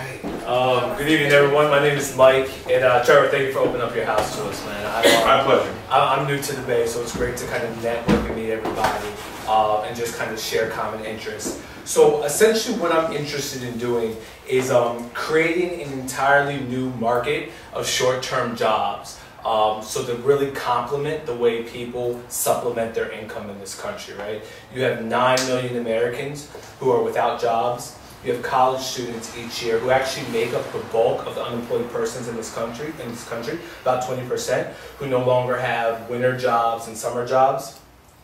Alright. Good evening, everyone. My name is Mike, and Trevor, thank you for opening up your house to us, man. My pleasure. I'm new to the Bay, so it's great to kind of network and meet everybody and just kind of share common interests. So essentially what I'm interested in doing is creating an entirely new market of short-term jobs. So to really complement the way people supplement their income in this country, right? You have 9 million Americans who are without jobs. You have college students each year who actually make up the bulk of the unemployed persons in this country, about 20%, who no longer have winter jobs and summer jobs.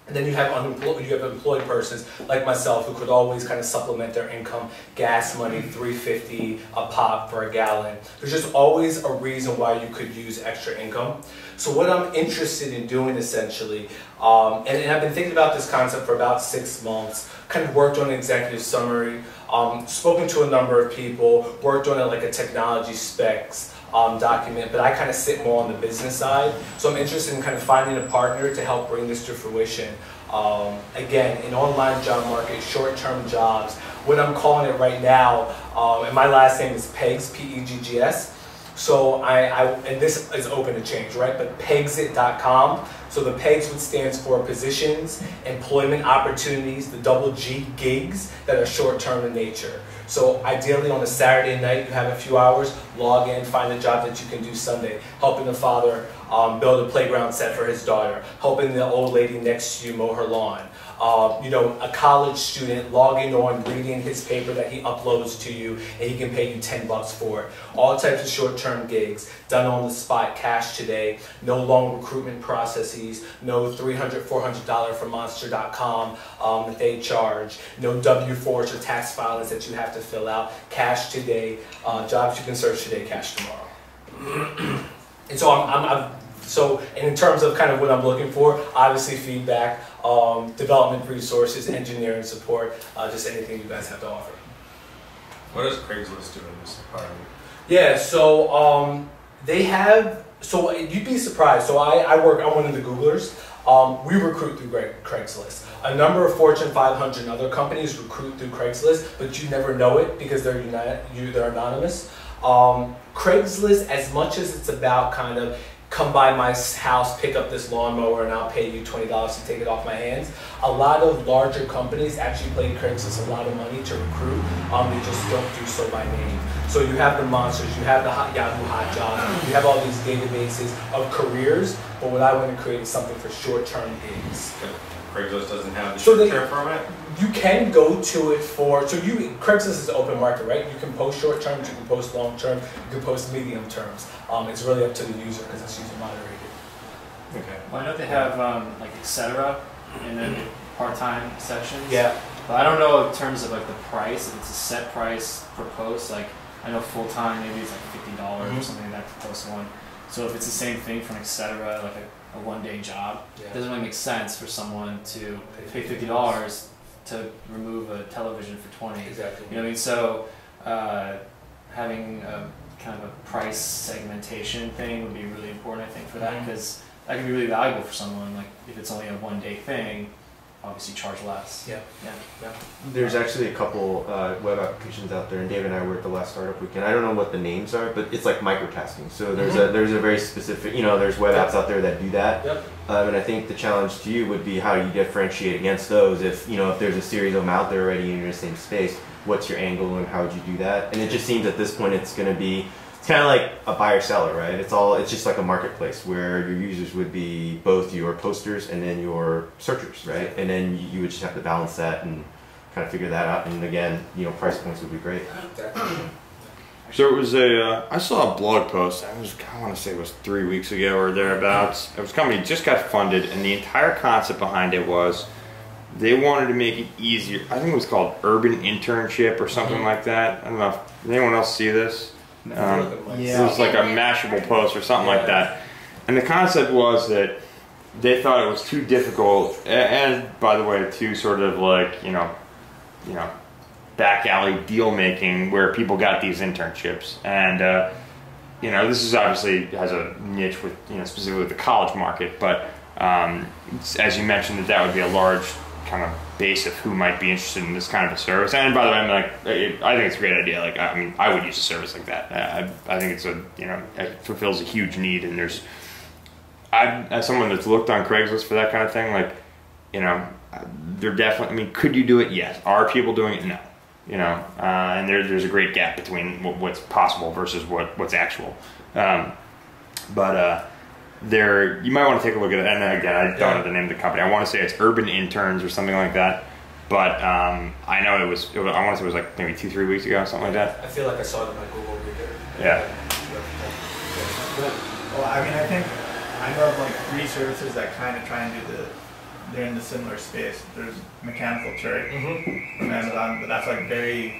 And then you have employed persons like myself who could always kind of supplement their income, gas money, $3.50 a pop for a gallon. There's just always a reason why you could use extra income. So what I'm interested in doing essentially, and I've been thinking about this concept for about 6 months, kind of worked on an executive summary, spoken to a number of people, worked on like a technology specs document, but I kind of sit more on the business side. So I'm interested in kind of finding a partner to help bring this to fruition. Again, an online job market, short-term jobs. What I'm calling it right now, and my last name is Peggs, P-E-G-G-S. So and this is open to change, right? But Peggsit.com. So the Peggs would stands for positions, employment opportunities, the double G, gigs that are short-term in nature. So ideally on a Saturday night, you have a few hours, log in, find a job that you can do Sunday, helping the father build a playground set for his daughter, helping the old lady next to you mow her lawn. You know, a college student logging on, reading his paper that he uploads to you, and he can pay you $10 for it. All types of short-term gigs, done on the spot, cash today, no long recruitment processes, no $300, $400 for Monster.com that they charge, no W-4s or tax filings that you have to fill out, cash today, jobs you can search today, cash tomorrow. And so so in terms of kind of what I'm looking for, obviously feedback, development resources, engineering support, just anything you guys have to offer. What does Craigslist do in this environment? Yeah, so they have, so you'd be surprised. So I'm one of the Googlers. We recruit through Craigslist. A number of Fortune 500 and other companies recruit through Craigslist, but you never know it because they're anonymous. Craigslist, as much as it's about kind of come by my house, pick up this lawnmower, and I'll pay you $20 to take it off my hands. A lot of larger companies actually pay Craigslist a lot of money to recruit. They just don't do so by name. So you have the Monsters, you have the Yahoo Hot Jobs, you have all these databases of careers, but what I want to create is something for short-term gigs. Craigslist doesn't have the short-term format? You can go to it for, Craigslist is an open market, right? You can post short terms, you can post long term, you can post medium terms. It's really up to the user because it's user moderated. Okay. Well, I know they have like etc. and then part-time sections. Yeah. But I don't know in terms of like the price, if it's a set price per post. Like I know full-time maybe it's like $50 or something like that to post one. So if it's the same thing from etc. like a one-day job, it doesn't really make sense for someone to pay $50 to remove a television for $20. Exactly. You know what I mean? So having a kind of a price segmentation thing would be really important, I think, for that, because that can be really valuable for someone. Like if it's only a one-day thing, obviously charge less. Yeah. There's actually a couple web applications out there, and Dave and I were at the last startup weekend. I don't know what the names are, but it's like microtasking. So there's a very specific, there's web apps out there that do that. Yep. And I think the challenge to you would be how you differentiate against those. If there's a series of them out there already in your same space, what's your angle and how would you do that? And it just seems at this point it's going to be, it's kind of like a buyer-seller, right? It's just like a marketplace where your users would be both your posters and then your searchers, right? And then you would just have to balance that and kind of figure that out. And again, price points would be great. So it was I saw a blog post, I want to say it was 3 weeks ago or thereabouts. It was a company just got funded, and the entire concept behind it was they wanted to make it easier. I think it was called Urban Internship or something like that. I don't know if anyone else see this. It was like a Mashable post or something like that. And the concept was that they thought it was too difficult, and by the way, too sort of like, back alley deal making where people got these internships. And this is obviously has a niche with specifically the college market, but as you mentioned, that would be a large kind of base of who might be interested in this kind of a service. And by the way, I'm like, I think it's a great idea. Like, I mean, I would use a service like that. I think it's it fulfills a huge need. And as someone that's looked on Craigslist for that kind of thing, like, they're definitely, I mean, could you do it? Yes. Are people doing it? No. And there's a great gap between what's possible versus what's actual. You might want to take a look at it. And again, I don't know the name of the company. I want to say it's Urban Interns or something like that. But I know I want to say it was like maybe 2-3 weeks ago, something like that. I feel like I saw it in my Google reader. Yeah. Well, I mean, I know of like 3 services that kind of try and they're in the similar space. There's Mechanical Turk from Amazon, but that's like very,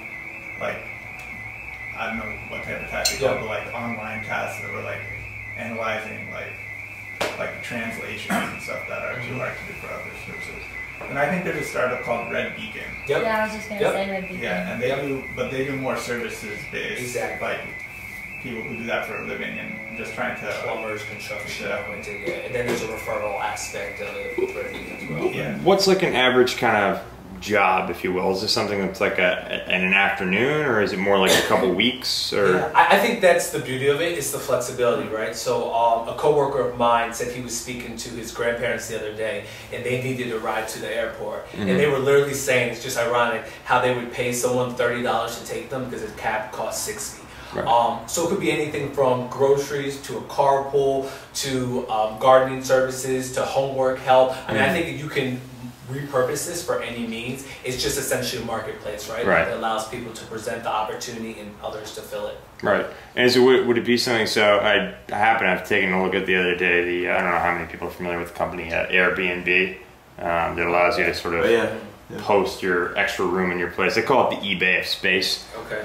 like, I don't know what type of task they call it, but like online tasks that were like analyzing like translations and stuff that are too hard to do for other services. And I think there's a startup called Red Beacon. Yep. Yeah, I was just gonna say Red Beacon. Yeah, and they do more services based. Exactly. Like people who do that for a living and just trying to plumbers, construction, and then there's a referral aspect of it with Red Beacon as well. Yeah. What's like an average kind of job, if you will? Is this something that's like in an afternoon, or is it more like a couple weeks? Or yeah, I think that's the beauty of it, is the flexibility, right? So a coworker of mine said he was speaking to his grandparents the other day, and they needed a ride to the airport, and they were literally saying, it's just ironic how they would pay someone $30 to take them because a cab costs $60. Right. So it could be anything from groceries to a carpool to gardening services to homework help. I mean, I think you can repurpose this for any means. It's just essentially a marketplace, right? That allows people to present the opportunity and others to fill it. Right. And so would it be something, so I happen to have taken a look at the other day, I don't know how many people are familiar with the company, Airbnb, that allows you to sort of post your extra room in your place. They call it the eBay of space. Okay.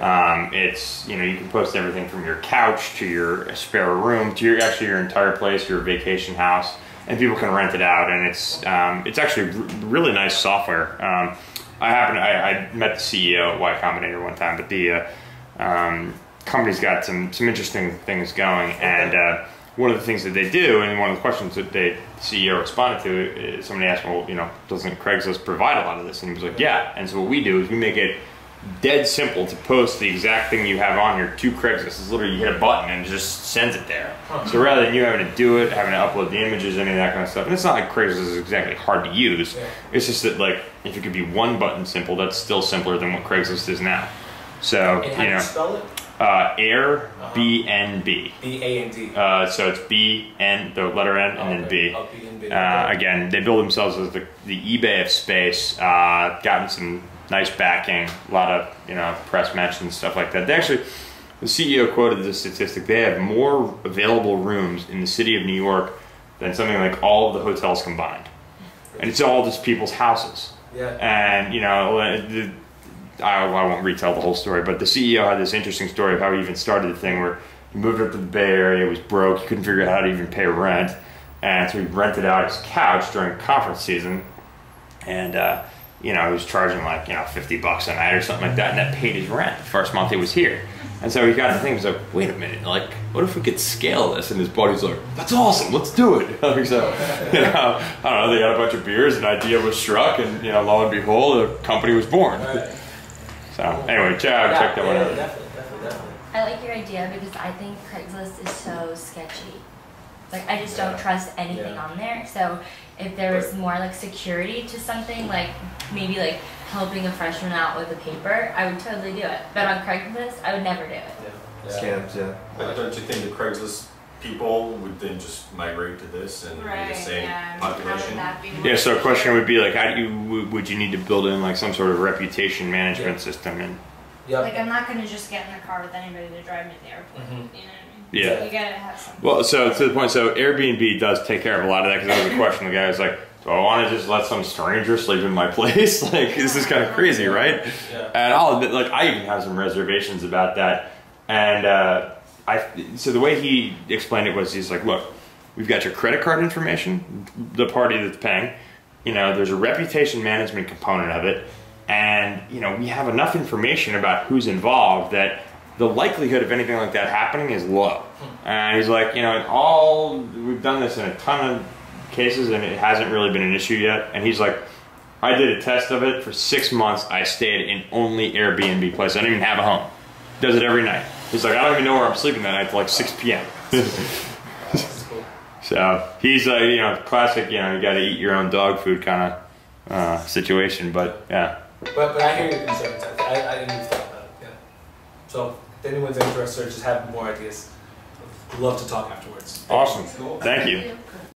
It's, you can post everything from your couch to your spare room to your entire place, your vacation house. And people can rent it out, and it's actually really nice software. I met the CEO at Y Combinator one time, but the company's got some interesting things going. And one of the things that they do, and one of the questions that the CEO responded to, is somebody asked, well, doesn't Craigslist provide a lot of this? And he was like, yeah. And so what we do is we make it dead simple to post the exact thing you have on here to Craigslist. It's literally, you hit a button and it just sends it there. So rather than you having to do it, having to upload the images, any of that kind of stuff, and it's not like Craigslist is exactly hard to use. It's just that, like, if it could be one button simple, that's still simpler than what Craigslist is now. So, and how do you spell it? Airbnb. B-A-N-D. So it's B-N, the letter N, and then B. Oh, B-N-B. Again, they build themselves as the eBay of space, gotten some nice backing, a lot of press mentions, stuff like that. They actually, the CEO quoted this statistic, they have more available rooms in the city of New York than something like all of the hotels combined. And it's all just people's houses. Yeah. And I won't retell the whole story, but the CEO had this interesting story of how he even started the thing where he moved up to the Bay Area, was broke, he couldn't figure out how to even pay rent, and so he rented out his couch during conference season, and he was charging like, $50 a night or something like that, and that paid his rent the first month he was here. And so he got to think, he's like, wait a minute, like, what if we could scale this? And his buddy's like, that's awesome, let's do it. So, I don't know, they got a bunch of beers, an idea was struck, and, lo and behold, a company was born. Right. So, anyway, check that one out. Definitely. I like your idea because I think Craigslist is so sketchy. Like, I just don't trust anything on there. So if there was more like security to something, like maybe like helping a freshman out with a paper, I would totally do it. But on Craigslist, I would never do it. Scams, But don't you think the Craigslist people would then just migrate to this and be the same population? Yeah, so a question would be like, would you need to build in like some sort of reputation management system? And like, I'm not going to just get in a car with anybody to drive me to the airport. You know what I mean? Yeah. So you gotta have something. Well, so to the point, so Airbnb does take care of a lot of that, because that was a question. The guy was like, do I want to just let some stranger sleep in my place? Like, this is kind of crazy, right? Yeah. And I'll admit, like, I even have some reservations about that. And so the way he explained it was, he's like, look, we've got your credit card information, the party that's paying, there's a reputation management component of it, and, we have enough information about who's involved that the likelihood of anything like that happening is low. And he's like, we've done this in a ton of cases and it hasn't really been an issue yet. And he's like, I did a test of it for 6 months. I stayed in only Airbnb place. I didn't even have a home. Does it every night. He's like, I don't even know where I'm sleeping that night till like 6 p.m. So he's you know, classic, you know, you got to eat your own dog food kind of situation. But yeah. But I hear your concerns. I didn't even thought about it. Yeah. So if anyone's interested or just have more ideas, I'd love to talk afterwards. Awesome. Cool. Thank you.